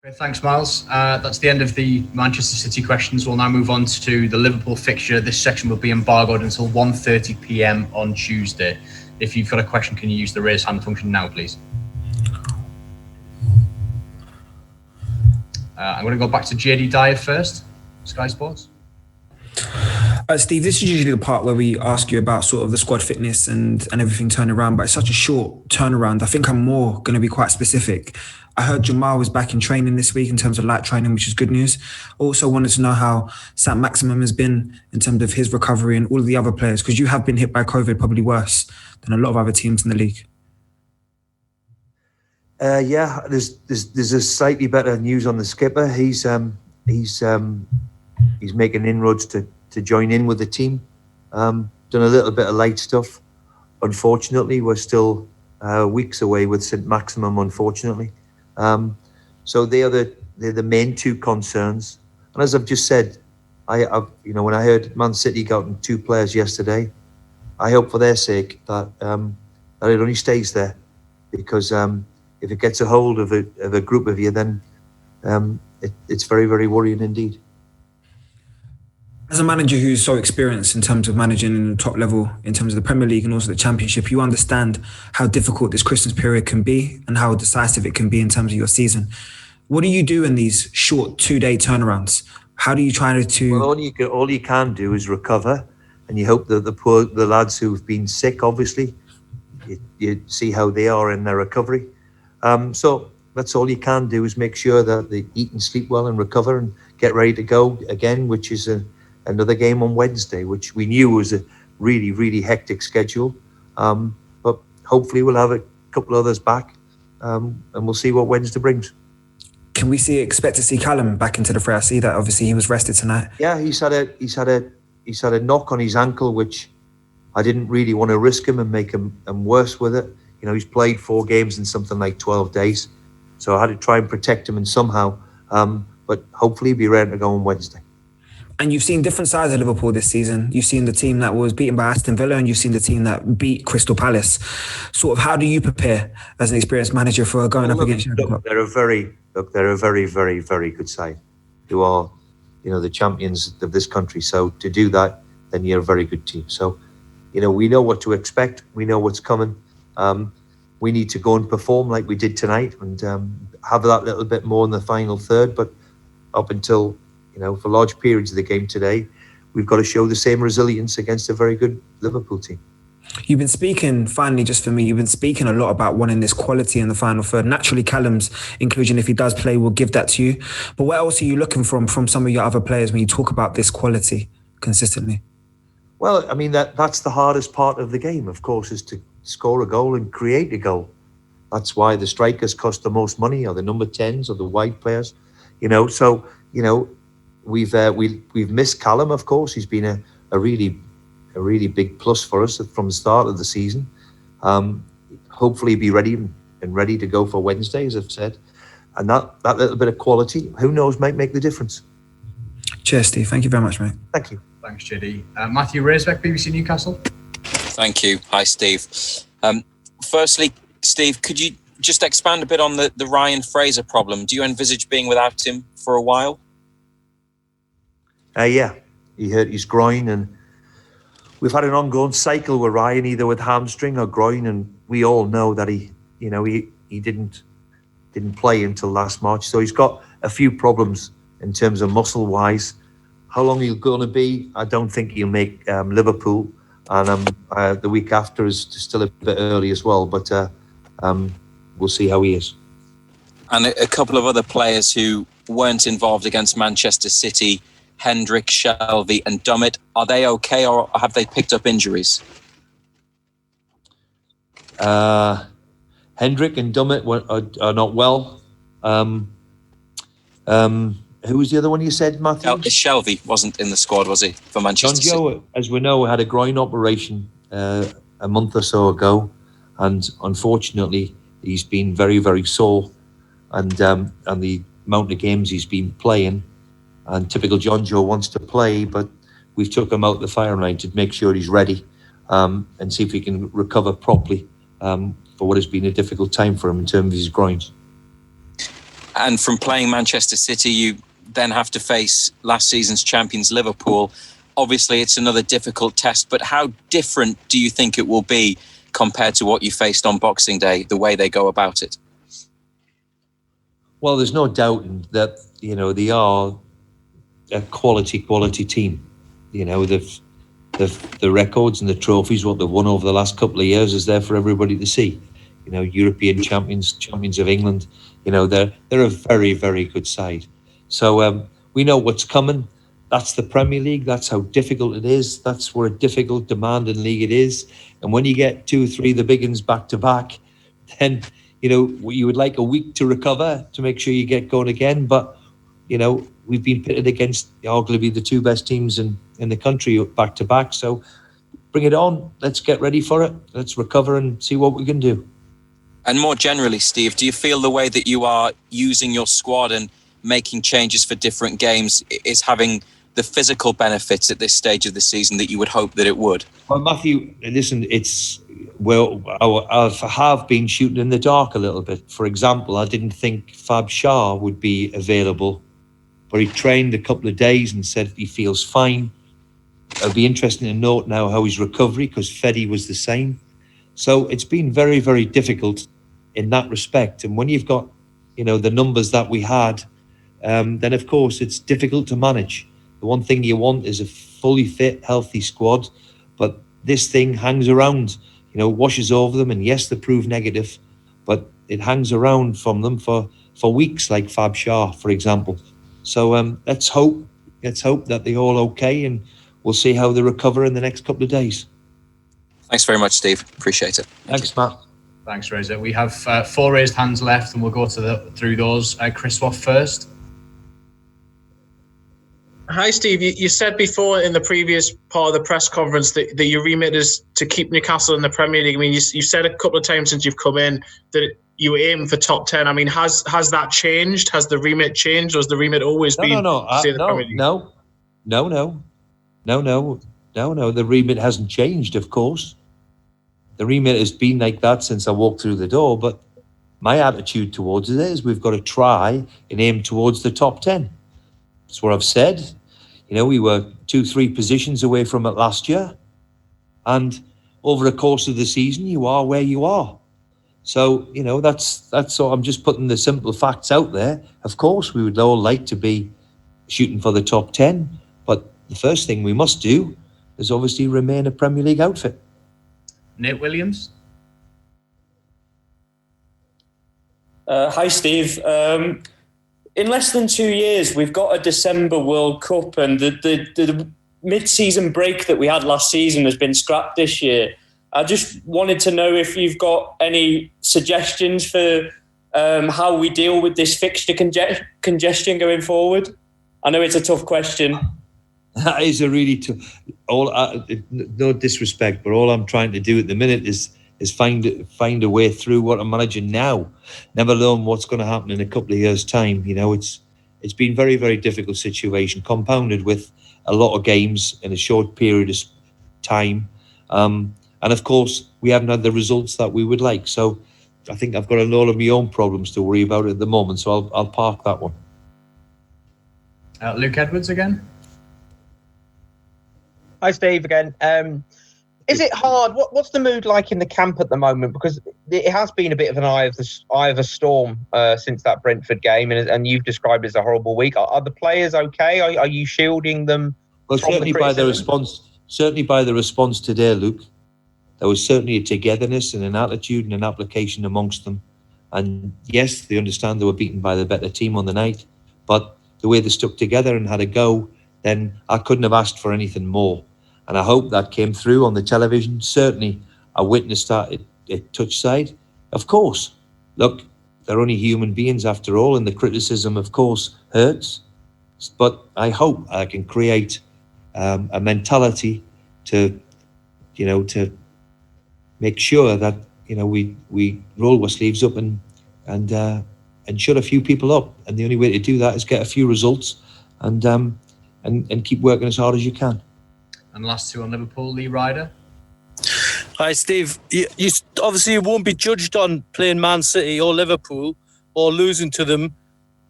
Great, thanks, Miles. That's the end of the Manchester City questions. We'll now move on to the Liverpool fixture. This section will be embargoed until 1:30 p.m. on Tuesday. If you've got a question, can you use the raise hand function now, please? I'm going to go back to JD Dyer first, Sky Sports. Steve, this is usually the part where we ask you about sort of the squad fitness and everything turning around, but it's such a short turnaround. I think I'm more going to be quite specific. I heard Jamal was back in training this week in terms of light training, which is good news. Also wanted to know how Saint-Maximin has been in terms of his recovery and all of the other players, because you have been hit by COVID probably worse than a lot of other teams in the league. There's a slightly better news on the skipper. He's making inroads to join in with the team. Done a little bit of light stuff. Unfortunately, we're still weeks away with Saint-Maximin, unfortunately. So they're the main two concerns. And as I've just said, when I heard Man City got 2 players yesterday, I hope for their sake that it only stays there, because if it gets a hold of a group of you, then it's very, very worrying indeed. As a manager who's so experienced in terms of managing in the top level, in terms of the Premier League and also the Championship, you understand how difficult this Christmas period can be and how decisive it can be in terms of your season. What do you do in these short 2-day turnarounds? How do you try to... Well, all you can do is recover, and you hope that the lads who've been sick, obviously, you see how they are in their recovery. So that's all you can do, is make sure that they eat and sleep well and recover and get ready to go again, which is another game on Wednesday, which we knew was a really, really hectic schedule. But hopefully we'll have a couple others back, and we'll see what Wednesday brings. Can we expect to see Callum back into the fray? I see that obviously he was rested tonight. Yeah, he's had a knock on his ankle, which I didn't really want to risk him and make him worse with it. You know, he's played 4 games in something like 12 days. So I had to try and protect him and somehow. But hopefully he'll be ready to go on Wednesday. And you've seen different sides of Liverpool this season. You've seen the team that was beaten by Aston Villa, and you've seen the team that beat Crystal Palace. Sort of, how do you prepare as an experienced manager for going up against Jurgen Klopp? They're a very, very, very good side, who are, the champions of this country. So to do that, then you're a very good team. So, we know what to expect. We know what's coming. We need to go and perform like we did tonight, and have that little bit more in the final third. But up until, for large periods of the game today, we've got to show the same resilience against a very good Liverpool team. You've been speaking, finally, just for me, you've been speaking a lot about wanting this quality in the final third. Naturally, Callum's inclusion, if he does play, will give that to you. But what else are you looking from some of your other players when you talk about this quality consistently? Well, I mean, that's the hardest part of the game, of course, is to score a goal and create a goal. That's why the strikers cost the most money, or the number 10s, or the wide players. We've missed Callum, of course. He's been a really big plus for us from the start of the season. Hopefully be ready to go for Wednesday, as I've said. And that little bit of quality, who knows, might make the difference. Cheers, Steve. Thank you very much, mate. Thank you. Thanks, JD. Matthew Raisbeck, BBC Newcastle. Thank you. Hi, Steve. Firstly, Steve, could you just expand a bit on the Ryan Fraser problem? Do you envisage being without him for a while? Yeah, he hurt his groin, and we've had an ongoing cycle with Ryan, either with hamstring or groin, and we all know that he didn't play until last March, so he's got a few problems in terms of muscle wise. How long he's going to be, I don't think he'll make Liverpool, and the week after is still a bit early as well, but we'll see how he is. And a couple of other players who weren't involved against Manchester City, Hendrick, Shelvey and Dummett, are they okay, or have they picked up injuries? Hendrick and Dummett are not well. Who was the other one you said, Matthew? Shelvey wasn't in the squad, was he, for Manchester City? John Joe, as we know, had a groin operation a month or so ago, and unfortunately he's been very, very sore, and the amount of games he's been playing. And typical John Joe wants to play, but we've took him out the firing line to make sure he's ready, and see if he can recover properly for what has been a difficult time for him in terms of his groins. and from playing Manchester City, you then have to face last season's champions Liverpool. Obviously, it's another difficult test, but how different do you think it will be compared to what you faced on Boxing Day, the way they go about it? Well, there's no doubting that, they are a quality team. The records and the trophies, what they've won over the last couple of years, is there for everybody to see. European champions of England. They're a very, very good side. So we know what's coming. That's the Premier League. That's how difficult it is. That's what a difficult, demanding league it is. And when you get 2 or 3 of the big ones back to back, then you would like a week to recover to make sure you get going again. But we've been pitted against arguably the 2 best teams in the country back to back. So bring it on. Let's get ready for it. Let's recover and see what we can do. And more generally, Steve, do you feel the way that you are using your squad and making changes for different games is having the physical benefits at this stage of the season that you would hope that it would? Well, Matthew, listen, I have been shooting in the dark a little bit. For example, I didn't think Fab Shah would be available, but he trained a couple of days and said he feels fine. It'll be interesting to note now how his recovery, because Fedi was the same. So it's been very, very difficult in that respect. And when you've got, the numbers that we had, then of course it's difficult to manage. The one thing you want is a fully fit, healthy squad, but this thing hangs around, washes over them. And yes, they prove negative, but it hangs around from them for weeks, like Fab Shah, for example. So let's hope that they're all okay, and we'll see how they recover in the next couple of days. Thanks very much, Steve. Appreciate it. Thanks, Matt. Thanks, Reza. We have 4 raised hands left, and we'll go through those. Chris Waff first. Hi, Steve. You said before in the previous part of the press conference that your remit is to keep Newcastle in the Premier League. I mean, you said a couple of times since you've come in that you aim for top 10. I mean, has that changed? Has the remit changed, or has the remit always been to stay in the Premier League? No. The remit hasn't changed, of course. The remit has been like that since I walked through the door, but my attitude towards it is we've got to try and aim towards the top 10. That's what I've said. We were 2-3 positions away from it last year. And over the course of the season, you are where you are. So, that's all. I'm just putting the simple facts out there. Of course, we would all like to be shooting for the top 10. But the first thing we must do is obviously remain a Premier League outfit. Nate Williams. Hi, Steve. In less than 2 years, we've got a December World Cup, and the mid-season break that we had last season has been scrapped this year. I just wanted to know if you've got any suggestions for how we deal with this fixture congestion going forward. I know it's a tough question. That is a really tough. No disrespect, but all I'm trying to do at the minute is find a way through what I'm managing now, never alone what's going to happen in a couple of years' time. It's been very, very difficult situation, compounded with a lot of games in a short period of time. And of course, we haven't had the results that we would like. So I think I've got a lot of my own problems to worry about at the moment. So I'll park that one. Luke Edwards again. Hi, Steve, again. Is it hard? What's the mood like in the camp at the moment? Because it has been a bit of an eye of a storm since that Brentford game, and you've described it as a horrible week. Are the players okay? Are you shielding them? Well, certainly by the response today, Luke, there was certainly a togetherness and an attitude and an application amongst them. And yes, they understand they were beaten by the better team on the night, but the way they stuck together and had a go, then I couldn't have asked for anything more. And I hope that came through on the television. Certainly, I witnessed that at Touchside. Of course, look, they're only human beings after all, and the criticism, of course, hurts. But I hope I can create a mentality to make sure that we roll our sleeves up and shut a few people up. And the only way to do that is get a few results and keep working as hard as you can. And last 2 on Liverpool, Lee Ryder. Hi, Steve. You obviously won't be judged on playing Man City or Liverpool or losing to them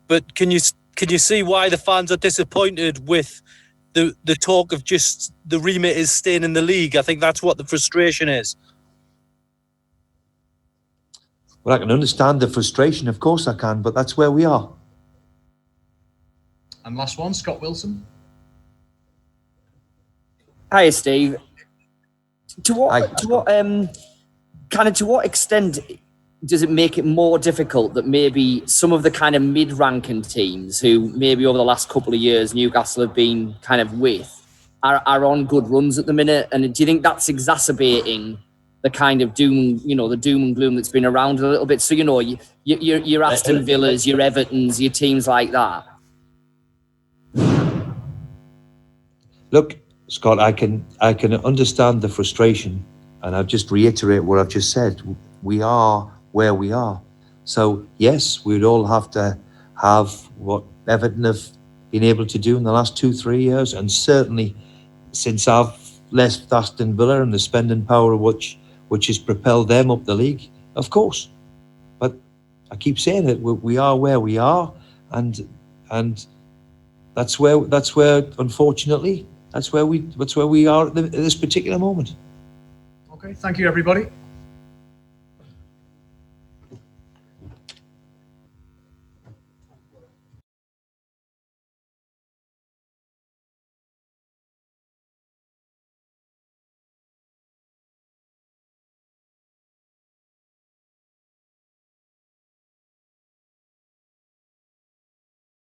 but can you see why the fans are disappointed with the talk of just the remit is staying in the league? I think that's what the frustration is. Well, I can understand the frustration, of course I can, but that's where we are. And last one, Scott Wilson. Hi, Steve. To what extent does it make it more difficult that maybe some of the kind of mid-ranking teams who maybe over the last couple of years Newcastle have been kind of with are on good runs at the minute? And do you think that's exacerbating the kind of doom and gloom that's been around a little bit? So, your Aston Villas, your Evertons, your teams like that. Look, Scott, I can understand the frustration, and I'll just reiterate what I've just said. We are where we are. So yes, we'd all have to have what Everton have been able to do in the last 2-3 years, and certainly since I've left Aston Villa and the spending power which has propelled them up the league, of course. But I keep saying it, we are where we are, and that's where unfortunately that's where we are at this particular moment. Okay, thank you everybody.